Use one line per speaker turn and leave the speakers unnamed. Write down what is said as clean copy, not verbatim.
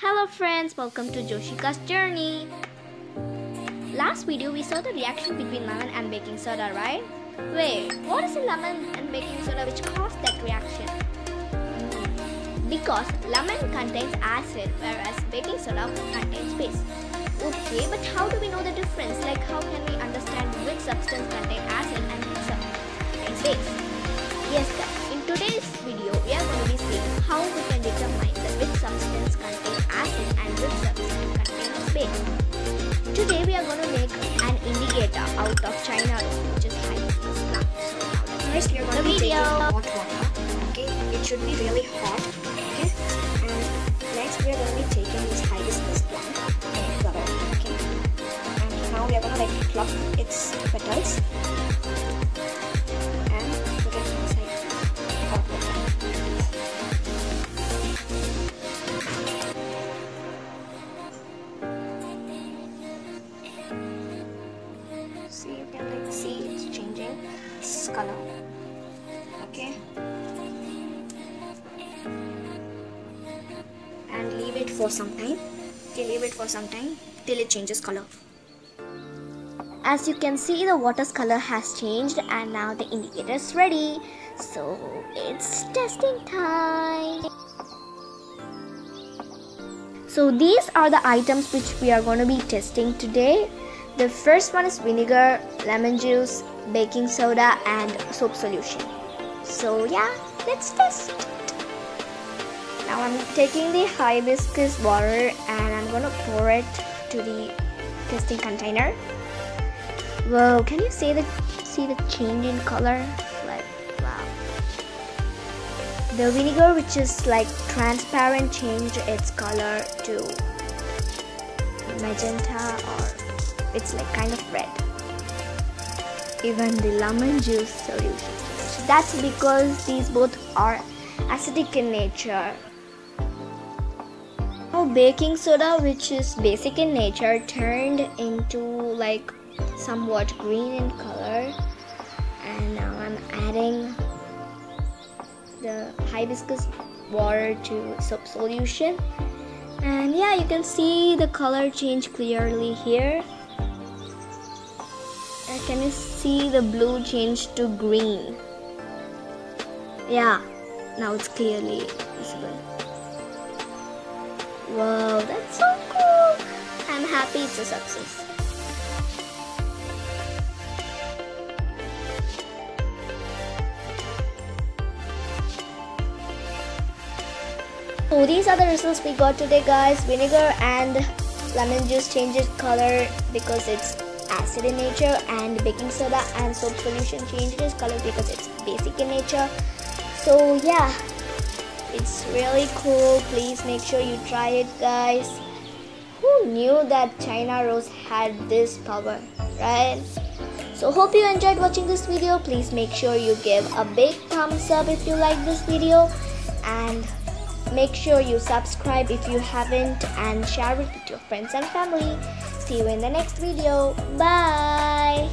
Hello friends, welcome to Joshika's journey. Last video we saw the reaction between lemon and baking soda, right? Wait, what is the lemon and baking soda which caused that reaction? Because lemon contains acid whereas baking soda contains base. Okay, but how do we know the difference? Like how can we understand which substance contains acid and which contains base? Yes guys, in today's video we are going to be seeing how we can determine that which substance contains acid and which substance contains base. Today we are going to make an indicator out of China rose, which is hibiscus plant.
First we are going to be taking hot water. Okay, it should be really hot. Okay, and next we are going to be taking this hibiscus plant flower. Okay, and now we are going to pluck its petals and put it inside hot water. See, you can see it's changing its color. Okay, and leave it for some time. Okay, leave it for some time till it changes color.
As you can see, the water's color has changed and now the indicator is ready. So it's testing time. So these are the items which we are going to be testing today. The first one is vinegar, lemon juice, baking soda and soap solution. So yeah, let's test. Now I'm taking the hibiscus water and I'm going to pour it to the testing container. Whoa, can you see the change in color? Like, wow. The vinegar, which is like transparent, changed its color to magenta, or it's like kind of red. Even the lemon juice solution. So that's because these both are acidic in nature. Now baking soda, which is basic in nature, turned into like somewhat green in color, and now I'm adding the hibiscus water to soap solution, and yeah, you can see the color change clearly here. And can you see the blue change to green? Yeah, now it's clearly visible. Wow, that's so cool. I'm happy it's a success. So these are the results we got today guys. Vinegar and lemon juice changes color because it's acid in nature, and baking soda and soap solution changes color because it's basic in nature. So yeah, it's really cool. Please make sure you try it guys. Who knew that China rose had this power, right? So hope you enjoyed watching this video. Please make sure you give a big thumbs up if you like this video, and make sure you subscribe if you haven't, and share it with your friends and family. See you in the next video. Bye.